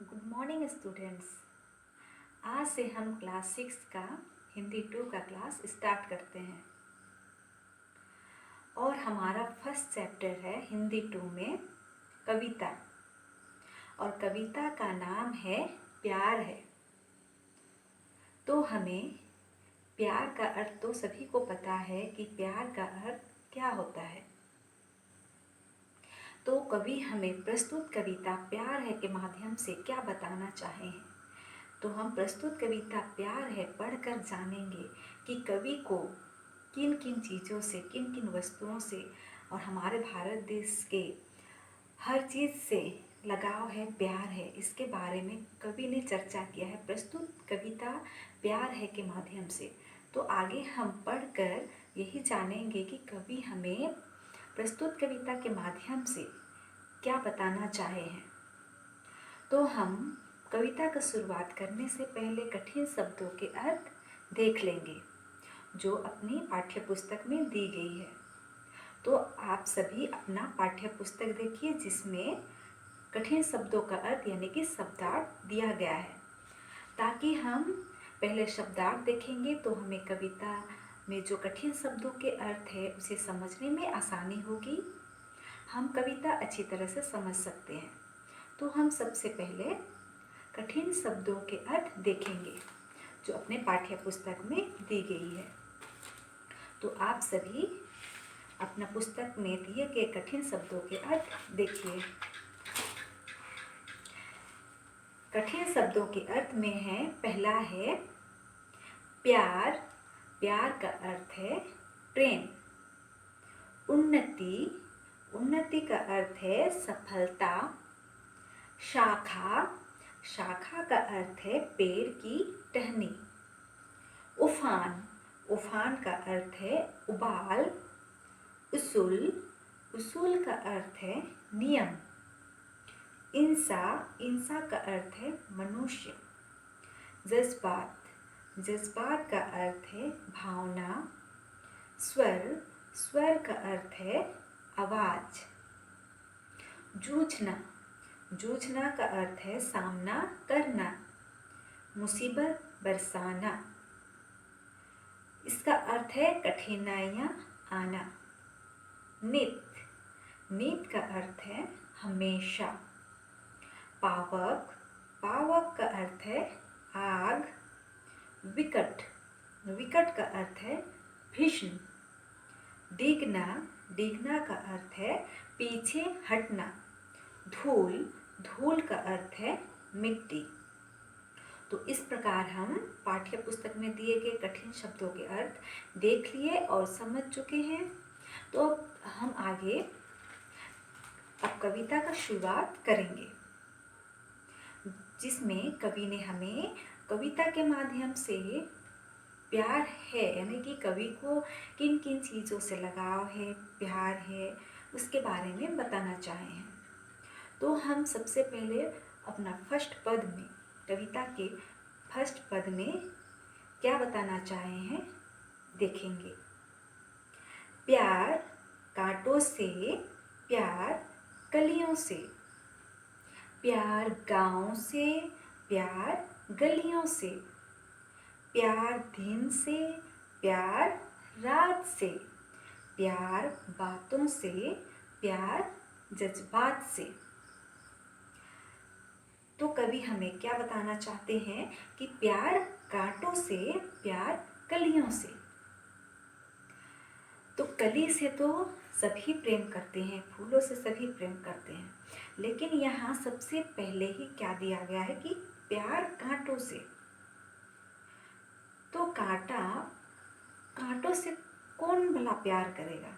Good morning students. आज से हम क्लास 6 का हिंदी 2 का क्लास स्टार्ट करते हैं और हमारा फर्स्ट चैप्टर है हिंदी 2 में कविता। और कविता का नाम है प्यार है। तो हमें प्यार का अर्थ तो सभी को पता है कि प्यार का अर्थ क्या होता है। तो कवि हमें प्रस्तुत कविता प्यार है के माध्यम से क्या बताना चाहे हैं। तो हम प्रस्तुत कविता प्यार है पढ़कर जानेंगे कि कवि को किन किन चीज़ों से, किन किन वस्तुओं से और हमारे भारत देश के हर चीज़ से लगाव है, प्यार है। इसके बारे में कवि ने चर्चा किया है प्रस्तुत कविता प्यार है के माध्यम से। तो आगे हम पढ़कर यही जानेंगे कि कवि हमें प्रस्तुत कविता के माध्यम से क्या बताना चाहे हैं। तो हम कविता का शुरुआत करने से पहले कठिन शब्दों के अर्थ देख लेंगे जो अपनी पाठ्य पुस्तक में दी गई है। तो आप सभी अपना पाठ्य पुस्तक देखिए जिसमें कठिन शब्दों का अर्थ यानी कि शब्दार्थ दिया गया है, ताकि हम पहले शब्दार्थ देखेंगे तो हमें कविता में जो कठिन शब्दों के अर्थ है उसे समझने में आसानी होगी, हम कविता अच्छी तरह से समझ सकते हैं। तो हम सबसे पहले कठिन शब्दों के अर्थ देखेंगे जो अपने पाठ्य पुस्तक में दी गई है। तो आप सभी अपना पुस्तक में दिए गए कठिन शब्दों के अर्थ देखिए। कठिन शब्दों के अर्थ में है, पहला है प्यार। प्यार का अर्थ है प्रेम। उन्नति। उन्नति का अर्थ है सफलता। शाखा। शाखा का अर्थ है पेड़ की टहनी। उफान। उफान का अर्थ है उबाल। उसूल। उसूल का अर्थ है नियम। इंसा। इंसा का अर्थ है मनुष्य। जज्बात। जज्बात का अर्थ है भावना। स्वर। स्वर का अर्थ है आवाज। जूझना। जूझना का अर्थ है सामना करना। मुसीबत बरसाना। इसका अर्थ है कठिनाइयाँ आना। नित। नित का अर्थ है हमेशा। पावक। पावक का अर्थ है आग। विकट। विकट का अर्थ है भीष्म। डिगना। डिगना का अर्थ है पीछे हटना। धूल। धूल का अर्थ है मिट्टी। तो इस प्रकार हम पाठ्य पुस्तक में दिए गए कठिन शब्दों के अर्थ देख लिए और समझ चुके हैं। तो हम आगे अब कविता का शुरुआत करेंगे जिसमें कवि ने हमें कविता के माध्यम से प्यार है यानी कि कवि को किन किन चीज़ों से लगाव है, प्यार है, उसके बारे में बताना चाहे हैं। तो हम सबसे पहले अपना फर्स्ट पद में, कविता के फर्स्ट पद में क्या बताना चाहे हैं देखेंगे। प्यार कांटों से, प्यार कलियों से। प्यार गाँव से, प्यार गलियों से। प्यार दिन से, प्यार रात से। प्यार बातों से, प्यार जज्बात से। तो कवि हमें क्या बताना चाहते हैं कि प्यार कांटों से, प्यार कलियों से। तो कली से तो सभी प्रेम करते हैं, फूलों से सभी प्रेम करते हैं, लेकिन यहाँ सबसे पहले ही क्या दिया गया है कि प्यार कांटों से। तो कांटों से कौन भला प्यार करेगा।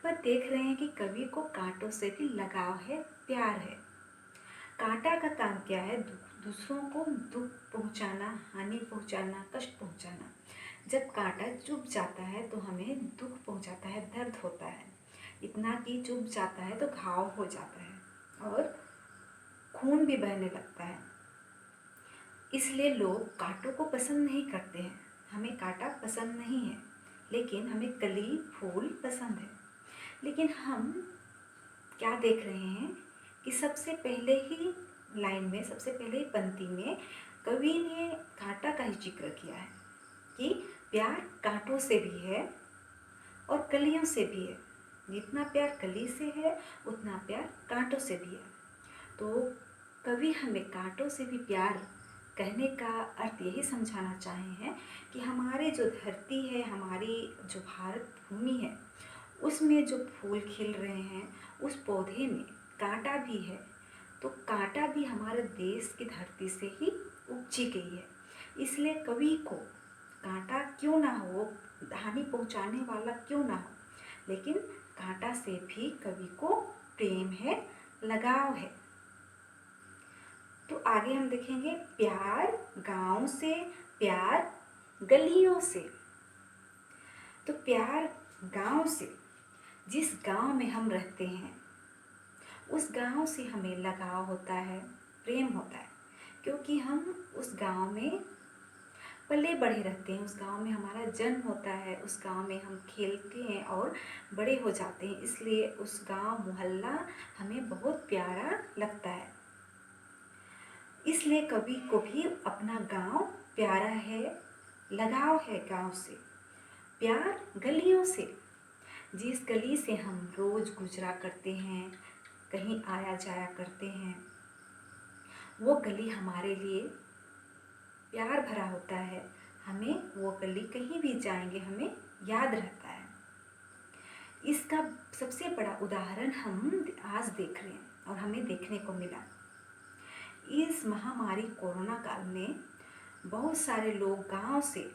पर देख रहे हैं कि कवि को कांटों से भी लगाव है, प्यार है। कांटा का काम क्या है, दूसरों को दुख पहुंचाना, हानि पहुंचाना, कष्ट पहुंचाना। जब कांटा चुभ जाता है तो हमें दुख पहुंचाता है, दर्द होता है, इतना कि चुभ जाता है तो घाव हो जाता है और खून भी बहने लगता है। इसलिए लोग कांटों को पसंद नहीं करते हैं। हमें कांटा पसंद नहीं है, लेकिन हमें कली फूल पसंद है। लेकिन हम क्या देख रहे हैं कि सबसे पहले ही लाइन में, सबसे पहले पंक्ति में कवि ने कांटा का ही जिक्र किया है कि प्यार कांटों से भी है और कलियों से भी है। जितना प्यार कली से है उतना प्यार कांटों से भी है। तो कवि हमें कांटों से भी प्यार कहने का अर्थ यही समझाना चाहे हैं कि हमारे जो धरती है, हमारी जो भारत भूमि है, उसमें जो फूल खिल रहे हैं, उस पौधे में कांटा भी है। तो कांटा भी हमारे देश की धरती से ही उपजी गई है। इसलिए कवि को कांटा क्यों ना हो, हानि पहुंचाने वाला क्यों ना हो, लेकिन कांटा से भी कवि को प्रेम है, लगाव है। तो आगे हम देखेंगे प्यार गांव से, प्यार गलियों से। तो प्यार गांव से, जिस गांव में हम रहते हैं उस गांव से हमें लगाव होता है, प्रेम होता है, क्योंकि हम उस गांव में पले बढ़े रहते हैं, उस गांव में हमारा जन्म होता है, उस गांव में हम खेलते हैं और बड़े हो जाते हैं। इसलिए उस गांव मोहल्ला हमें बहुत प्यारा लगता है। इसलिए कवि को भी अपना गांव प्यारा है, लगाव है गांव से। प्यार गलियों से, जिस गली से हम रोज़ गुजरा करते हैं, कहीं आया जाया करते हैं, वो गली हमारे लिए प्यार भरा होता है। हमें वो गली कहीं भी जाएंगे हमें याद रहता है। इसका सबसे बड़ा उदाहरण हम आज देख रहे हैं और हमें देखने को मिला। इस महामारी कोरोना काल में बहुत सारे लोग गांव से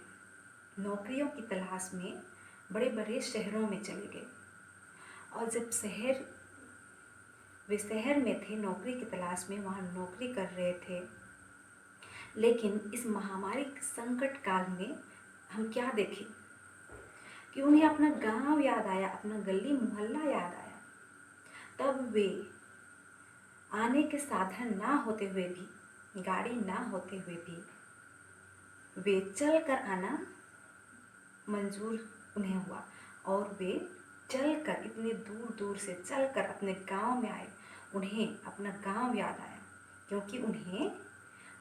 नौकरियों की तलाश में बड़े बड़े शहरों में चले गए, और जब वे शहर में थे नौकरी की तलाश में, वहाँ नौकरी कर रहे थे। लेकिन इस महामारी संकट काल में हम क्या देखें कि उन्हें अपना गांव याद आया, अपना गली मोहल्ला याद आया। तब वे आने के साधन ना होते हुए भी, गाड़ी ना होते हुए भी, वे चल कर आना मंजूर उन्हें हुआ, और वे चलकर इतने दूर दूर से चलकर अपने गांव में आए। उन्हें अपना गांव याद आया, क्योंकि उन्हें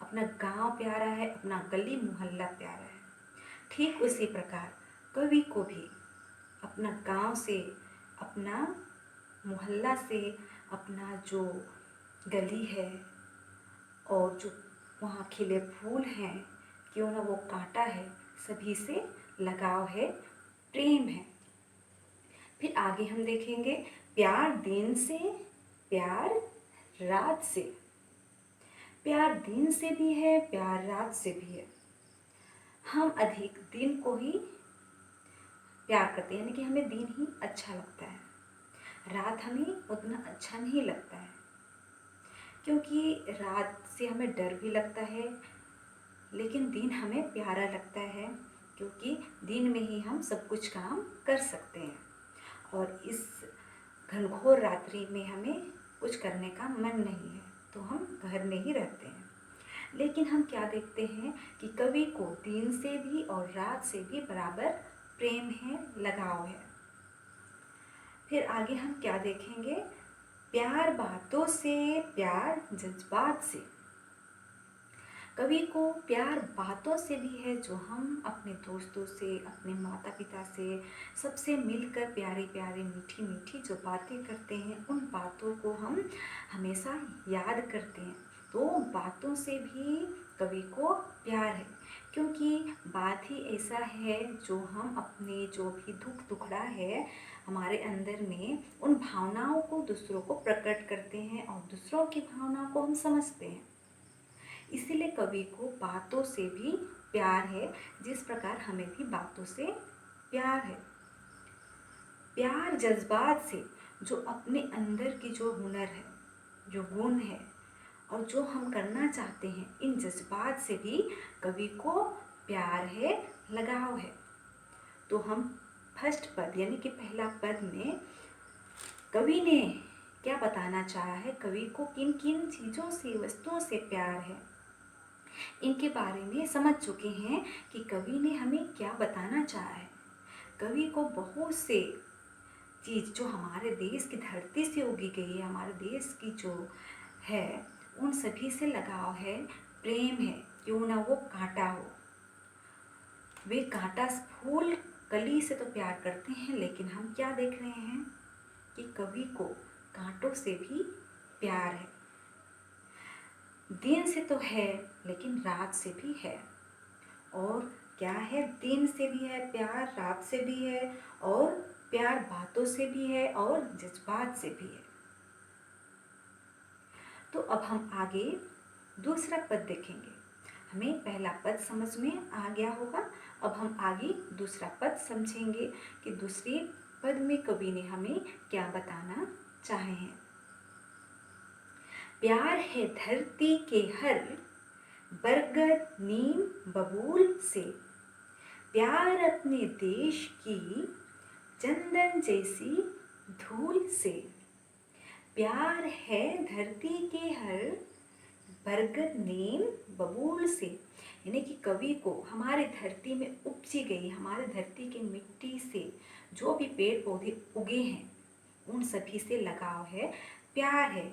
अपना गांव प्यारा है, अपना गली मोहल्ला प्यारा है। ठीक उसी प्रकार कवि को भी अपना गांव से, अपना मोहल्ला से, अपना जो गली है और जो वहाँ खिले फूल हैं, क्यों ना वो कांटा है, सभी से लगाव है, प्रेम है। फिर आगे हम देखेंगे प्यार दिन से, प्यार रात से। प्यार दिन से भी है, प्यार रात से भी है। हम अधिक दिन को ही प्यार करते हैं, यानी कि हमें दिन ही अच्छा लगता है, रात हमें उतना अच्छा नहीं लगता है, क्योंकि रात से हमें डर भी लगता है। लेकिन दिन हमें प्यारा लगता है, क्योंकि दिन में ही हम सब कुछ काम कर सकते हैं, और इस घनघोर रात्रि में हमें कुछ करने का मन नहीं है, तो हम घर में ही रहते हैं। लेकिन हम क्या देखते हैं कि कवि को दिन से भी और रात से भी बराबर प्रेम है, लगाव है। फिर आगे हम क्या देखेंगे, प्यार बातों से, प्यार जज्बात से। कवि को प्यार बातों से भी है, जो हम अपने दोस्तों से, अपने माता पिता से, सबसे मिलकर प्यारी प्यारी मीठी मीठी जो बातें करते हैं, उन बातों को हम हमेशा याद करते हैं। तो बातों से भी कवि को प्यार है, क्योंकि बात ही ऐसा है जो हम अपने जो भी दुख दुखड़ा है हमारे अंदर में, उन भावनाओं को दूसरों को प्रकट करते हैं और दूसरों की भावनाओं को हम समझते हैं। इसीलिए कवि को बातों से भी प्यार है, जिस प्रकार हमें भी बातों से प्यार है। प्यार जज्बात से, जो अपने अंदर की जो हुनर है, जो गुण है और जो हम करना चाहते हैं, इन जज्बात से भी कवि को प्यार है, लगाव है। तो हम फर्स्ट पद यानी कि पहला पद में कवि ने क्या बताना चाहा है, कवि को किन किन चीज़ों से, वस्तुओं से प्यार है, इनके बारे में समझ चुके हैं कि कवि ने हमें क्या बताना चाहा है। कवि को बहुत से चीज़ जो हमारे देश की धरती से उगी गई है, हमारे देश की जो है उन सभी से लगाव है, प्रेम है, क्यों ना वो कांटा हो। वे कांटा फूल कली से तो प्यार करते हैं, लेकिन हम क्या देख रहे हैं कि कवि को कांटों से भी प्यार है। दिन से तो है, लेकिन रात से भी है। और क्या है, दिन से भी है प्यार, रात से भी है, और प्यार बातों से भी है और जज्बात से भी है। तो अब हम आगे दूसरा पद देखेंगे। हमें पहला पद समझ में आ गया होगा। अब हम आगे दूसरा पद समझेंगे कि दूसरे पद में कवि ने हमें क्या बताना चाहे हैं। प्यार है धरती के हर बरगद नीम बबूल से, प्यार अपने देश की चंदन जैसी धूल से। प्यार है धरती के हर बरगद नीम बबूल से, यानी कि कवि को हमारे धरती में उपजी गई, हमारे धरती की मिट्टी से जो भी पेड़ पौधे उगे हैं उन सभी से लगाव है, प्यार है।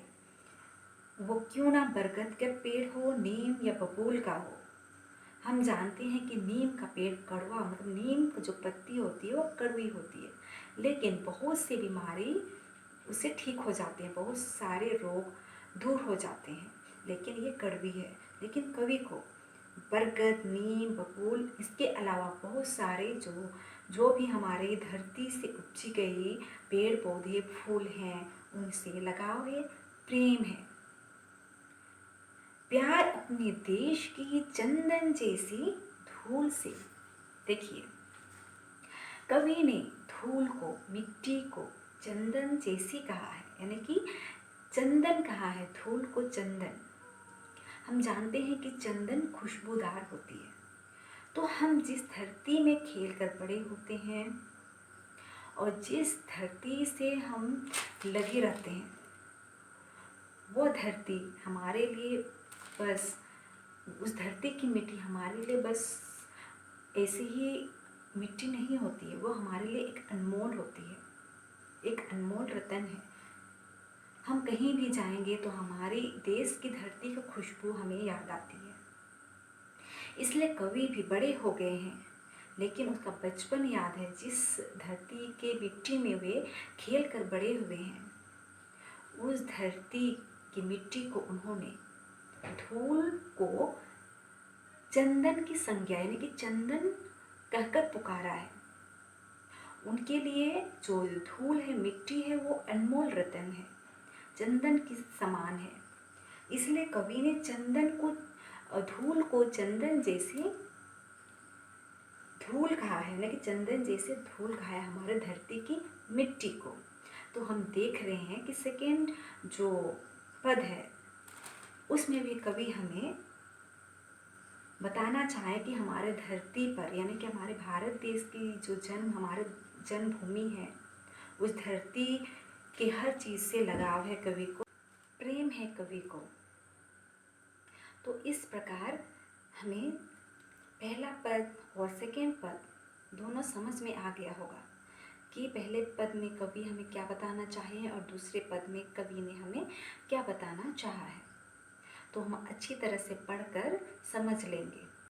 वो क्यों ना बरगद का पेड़ हो, नीम या बबूल का हो। हम जानते हैं कि नीम का पेड़ कड़वा, मतलब नीम की जो पत्ती होती है वो कड़वी होती है, लेकिन बहुत सी बीमारी उससे ठीक हो जाते हैं, बहुत सारे रोग दूर हो जाते हैं, लेकिन ये कड़वी है। लेकिन कवि को बरगद, नीम, बबूल, इसके अलावा बहुत सारे जो भी हमारे धरती से उपजी गई पेड़ पौधे फूल हैं उनसे लगाव है, प्रेम है। प्यार अपने देश की चंदन जैसी धूल से। देखिए, कवि ने धूल को, मिट्टी को चंदन जैसी कहा है, यानी कि चंदन कहा है, धूल को चंदन। हम जानते हैं कि चंदन खुशबूदार होती है। तो हम जिस धरती में खेल कर बड़े होते हैं और जिस धरती से हम लगे रहते हैं, वो धरती हमारे लिए बस, उस धरती की मिट्टी हमारे लिए बस ऐसी ही मिट्टी नहीं होती है, वो हमारे लिए एक अनमोल होती है, एक अनमोल रतन है। हम कहीं भी जाएंगे तो हमारे देश की धरती की खुशबू हमें याद आती है। इसलिए कवि भी बड़े हो गए हैं, लेकिन उसका बचपन याद है, जिस धरती के मिट्टी में वे खेल कर बड़े हुए हैं, उस धरती की मिट्टी को उन्होंने, धूल को चंदन की संज्ञा, यानी कि चंदन कहकर पुकारा है। उनके लिए जो धूल है, मिट्टी है, वो अनमोल रतन है, चंदन की समान है। इसलिए कवि ने चंदन को, धूल को चंदन जैसे धूल कहा है, यानी कि चंदन जैसे धूल कहा है हमारे धरती की मिट्टी को। तो हम देख रहे हैं कि सेकेंड जो पद है उसमें भी कवि हमें बताना चाहे कि हमारे धरती पर, यानी कि हमारे भारत देश की जो हमारे जन्मभूमि है, उस धरती के हर चीज़ से लगाव है कवि को, प्रेम है कवि को। तो इस प्रकार हमें पहला पद और सेकेंड पद दोनों समझ में आ गया होगा कि पहले पद में कवि हमें क्या बताना चाहे और दूसरे पद में कवि ने हमें क्या बताना चाहा है। तो हम अच्छी तरह से पढ़कर समझ लेंगे।